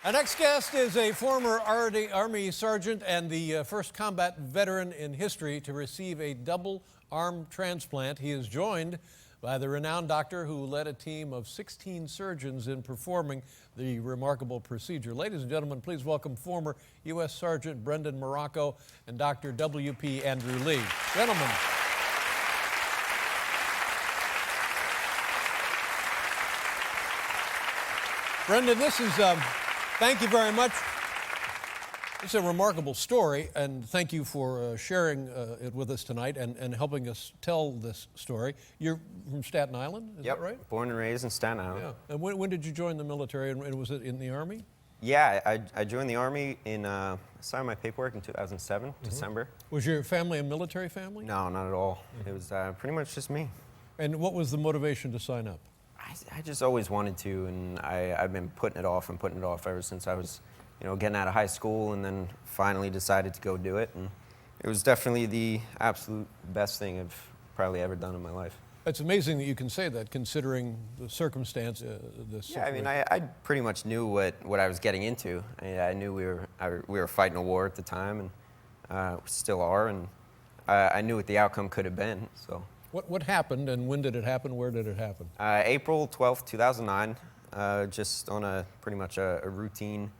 Our next guest is a former Army sergeant and the first combat veteran in history to receive a double arm transplant. He is joined by the renowned doctor who led a team of 16 surgeons in performing the remarkable procedure. Ladies and gentlemen, please welcome former U.S. Sergeant Brendan Marrocco and Dr. W.P. Andrew Lee. Gentlemen. Brendan, this is, thank you very much. It's a remarkable story, and thank you for sharing it with us tonight and helping us tell this story. You're from Staten Island, is that right? Born and raised in Staten Island. Yeah. And when did you join the military, and was it in the Army? Yeah, I joined the Army I signed my paperwork in 2007, December. Was your family a military family? No, not at all. It was pretty much just me. And what was the motivation to sign up? I just always wanted to, and I've been putting it off ever since I was, getting out of high school, and then finally decided to go do it. And it was definitely the absolute best thing I've probably ever done in my life. It's amazing that you can say that, considering the circumstance. Yeah, I mean, I pretty much knew what I was getting into. I knew we were fighting a war at the time, and we still are, and I knew what the outcome could have been. So. What happened, and when did it happen? Where did it happen? April 12th, 2009, just on pretty much a routine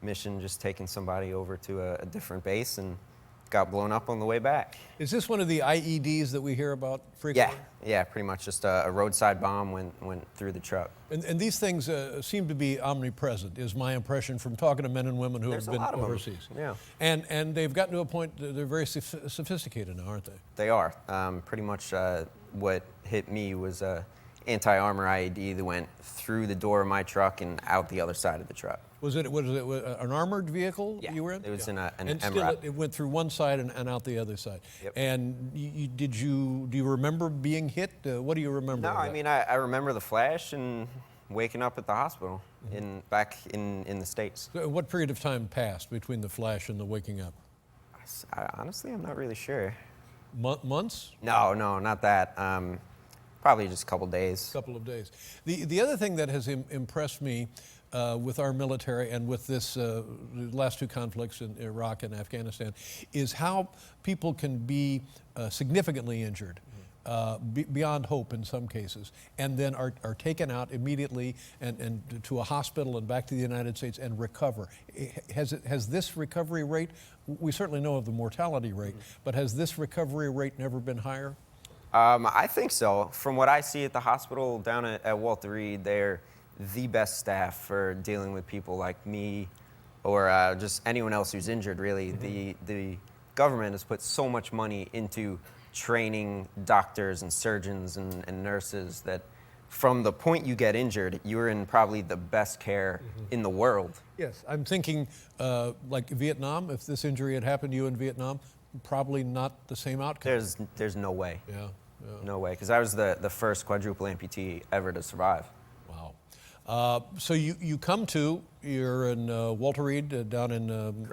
mission, just taking somebody over to a different base, and got blown up on the way back. Is this one of the IEDs that we hear about frequently? Yeah, pretty much just a roadside bomb went through the truck. And these things seem to be omnipresent, is my impression from talking to men and women who There's have been a lot of overseas. Yeah. And they've gotten to a point that they're very sophisticated now, aren't they? They are. Pretty much what hit me was an anti-armor IED that went through the door of my truck and out the other side of the truck. Was it an armored vehicle you were in? It was in an and MRAP. still it went through one side and out the other side. Yep. And do you remember being hit? What do you remember? No, I mean, I remember the flash and waking up at the hospital back in the States. So what period of time passed between the flash and the waking up? Honestly, I'm not really sure. Months? No, not that. Probably just a couple days. Couple of days. The other thing that has impressed me with our military and with this the last two conflicts in Iraq and Afghanistan is how people can be significantly injured, beyond hope in some cases, and then are taken out immediately and to a hospital and back to the United States and recover. Has this recovery rate, we certainly know of the mortality rate, but has this recovery rate never been higher? I think so. From what I see at the hospital down at Walter Reed, they're the best staff for dealing with people like me or just anyone else who's injured, really. The government has put so much money into training doctors and surgeons and nurses that from the point you get injured, you're in probably the best care in the world. Yes, I'm thinking like Vietnam, if this injury had happened to you in Vietnam, probably not the same outcome. There's no way. Yeah. No way, because I was the first quadruple amputee ever to survive. Wow. So you're in Walter Reed down in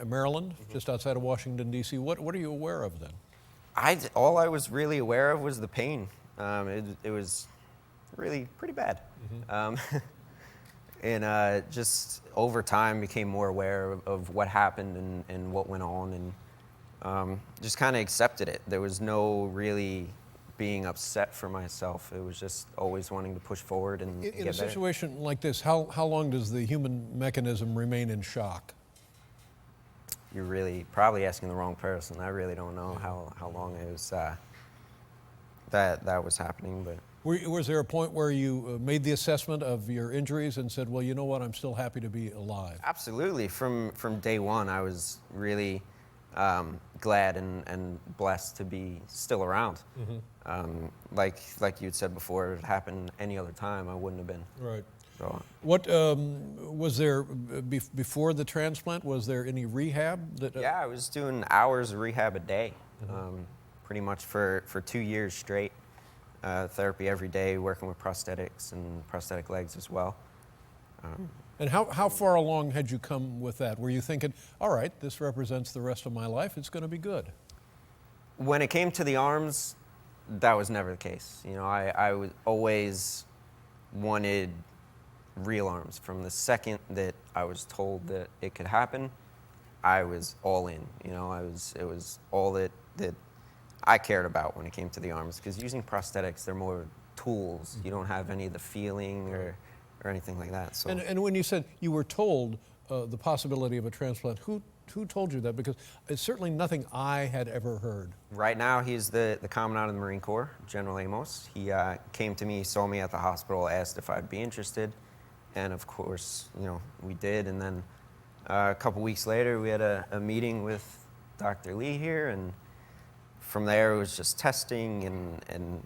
Maryland, just outside of Washington, D.C. What are you aware of then? All I was really aware of was the pain. It was really pretty bad. And just over time became more aware of what happened and what went on, and just kind of accepted it. There was no really being upset for myself. It was just always wanting to push forward and get better. In a situation like this, how long does the human mechanism remain in shock? You're really probably asking the wrong person. I really don't know how long it was that was happening. But Was there a point where you made the assessment of your injuries and said, well, you know what, I'm still happy to be alive? Absolutely. From day one, I was really glad and blessed to be still around. Like you had said before, if it happened any other time, I wouldn't have been. Right. So. What was there before the transplant? Was there any rehab? Yeah, I was doing hours of rehab a day, pretty much for 2 years straight. Therapy every day, working with prosthetics and prosthetic legs as well. And how far along had you come with that? Were you thinking, all right, this represents the rest of my life, it's going to be good? When it came to the arms, that was never the case. I always wanted real arms. From the second that I was told that it could happen, I was all in. You know, it was all that I cared about when it came to the arms, because using prosthetics, they're more tools. You don't have any of the feeling or anything like that. So. And when you said you were told the possibility of a transplant, who told you that? Because it's certainly nothing I had ever heard. Right now, he's the Commandant of the Marine Corps, General Amos. He came to me, saw me at the hospital, asked if I'd be interested, and of course, you know, we did. And then a couple weeks later, we had a meeting with Dr. Lee here, and from there, it was just testing and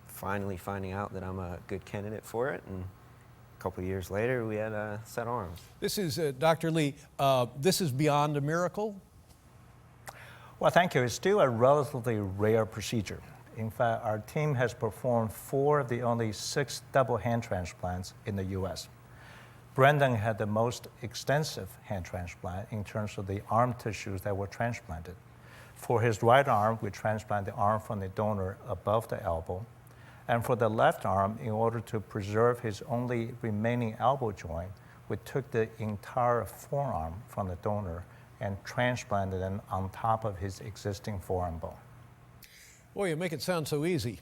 finally finding out that I'm a good candidate for it. And a couple years later, we had set arms. This is Dr. Lee. This is beyond a miracle? Well, thank you. It's still a relatively rare procedure. In fact, our team has performed 4 of the only 6 double hand transplants in the U.S. Brendan had the most extensive hand transplant in terms of the arm tissues that were transplanted. For his right arm, we transplanted the arm from the donor above the elbow. And for the left arm, in order to preserve his only remaining elbow joint, we took the entire forearm from the donor and transplanted it on top of his existing forearm bone. Boy, you make it sound so easy.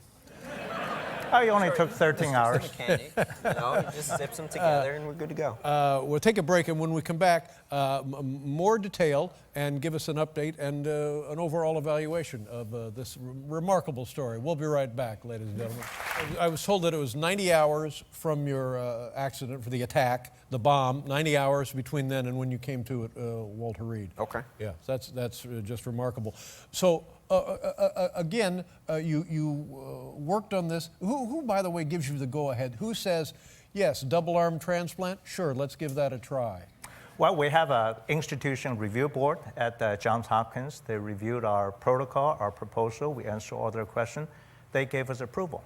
Oh, it only took 13 hours. Mechanic, you know, just zips them together and we're good to go. We'll take a break, and when we come back, more detail and give us an update and an overall evaluation of this remarkable story. We'll be right back, ladies and gentlemen. I was told that it was 90 hours from your accident, for the attack, the bomb, 90 hours between then and when you came to Walter Reed. Okay. Yeah, that's just remarkable. So, again, you worked on this. Who, by the way, gives you the go-ahead? Who says, yes, double arm transplant? Sure, let's give that a try. Well, we have an institution review board at Johns Hopkins. They reviewed our protocol, our proposal. We answered all their questions. They gave us approval.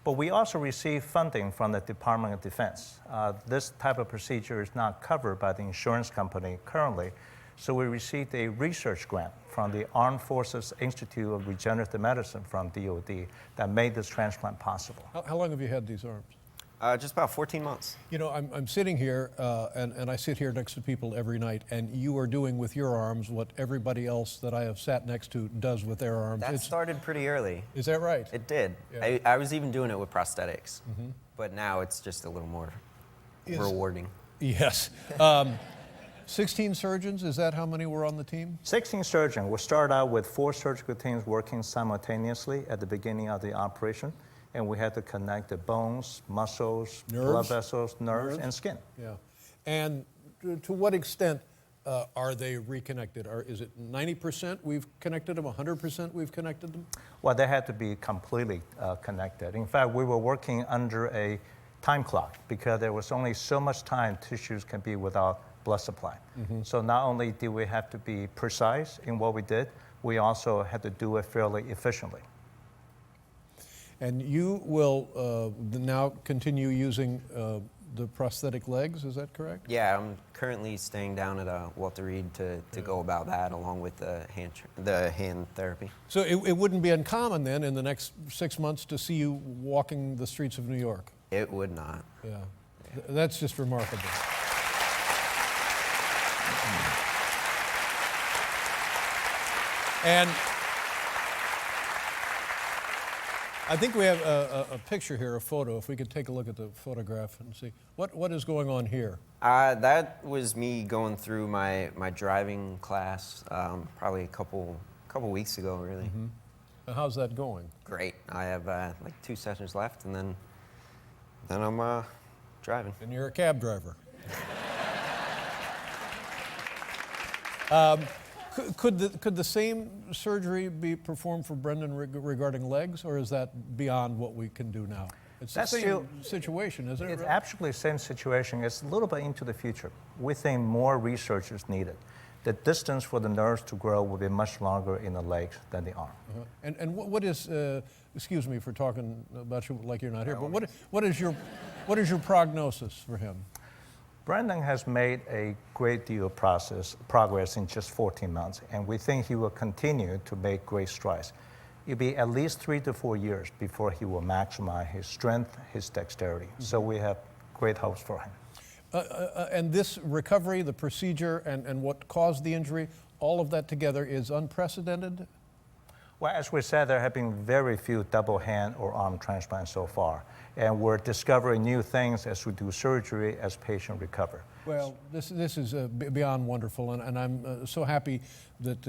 But we also received funding from the Department of Defense. This type of procedure is not covered by the insurance company currently. So we received a research grant from the Armed Forces Institute of Regenerative Medicine from DOD that made this transplant possible. How long have you had these arms? Just about 14 months. You know, I'm sitting here, and I sit here next to people every night, and you are doing with your arms what everybody else that I have sat next to does with their arms. That started pretty early. Is that right? It did. Yeah. I was even doing it with prosthetics, but now it's just a little more rewarding. Yes. 16 surgeons, is that how many were on the team? 16 surgeons. We started out with 4 surgical teams working simultaneously at the beginning of the operation, and we had to connect the bones, muscles, blood vessels, nerves, and skin. Yeah. And to what extent are they reconnected? Is it 90% we've connected them, 100% we've connected them? Well, they had to be completely connected. In fact, we were working under a time clock because there was only so much time tissues can be without blood supply. So not only did we have to be precise in what we did, we also had to do it fairly efficiently. And you will now continue using the prosthetic legs, is that correct? Yeah, I'm currently staying down at Walter Reed to go about that along with the hand therapy. So it wouldn't be uncommon then in the next 6 months to see you walking the streets of New York? It would not. Yeah. That's just remarkable. And I think we have a picture here, a photo. If we could take a look at the photograph and see. What is going on here? That was me going through my driving class probably a couple weeks ago, really. How's that going? Great. I have like 2 sessions left, and then I'm driving. And you're a cab driver. Could the same surgery be performed for Brendan regarding legs, or is that beyond what we can do now? It's the same situation, isn't it? It's absolutely the same situation. It's a little bit into the future. We think more research is needed. The distance for the nerves to grow will be much longer in the legs than the arm. And what is, excuse me for talking about you like you're not here, but what is your prognosis for him? Brendan has made a great deal of progress in just 14 months, and we think he will continue to make great strides. It'll be at least 3 to 4 years before he will maximize his strength, his dexterity. So we have great hopes for him. And this recovery, the procedure, and what caused the injury, all of that together is unprecedented? Well, as we said, there have been very few double hand or arm transplants so far. And we're discovering new things as we do surgery, as patients recover. Well, this is beyond wonderful, and I'm so happy that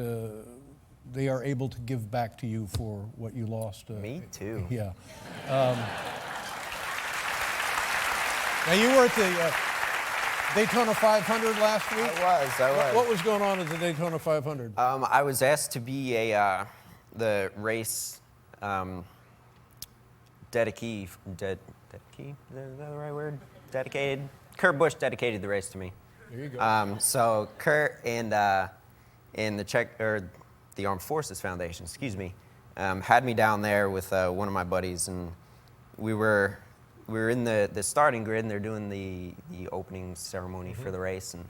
they are able to give back to you for what you lost. Me too. Yeah. Now, you were at the Daytona 500 last week? I was. What was going on at the Daytona 500? I was asked to be the race dedicee. Is that the right word? Dedicated. Kurt Busch dedicated the race to me. There you go. So Kurt and the Armed Forces Foundation, excuse me, had me down there with one of my buddies, and we were in the starting grid, and they're doing the opening ceremony for the race, and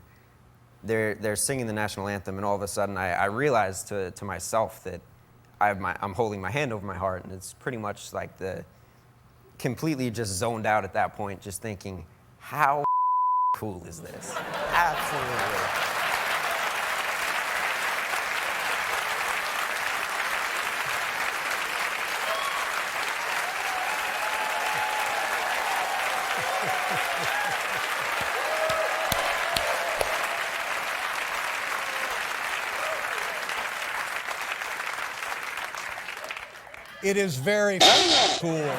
they're singing the national anthem, and all of a sudden I realized to myself that I'm holding my hand over my heart, and it's pretty much like completely just zoned out at that point, just thinking, how cool is this? Absolutely. It is very cool.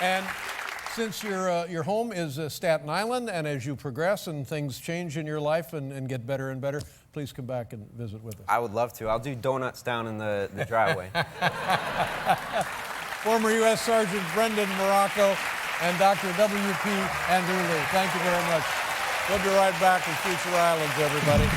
And since your home is Staten Island, and as you progress and things change in your life and get better and better, please come back and visit with us. I would love to. I'll do donuts down in the driveway. Former U.S. Sergeant Brendan Marrocco and Dr. W.P. Andrew Lee, thank you very much. We'll be right back with Future Islands, everybody.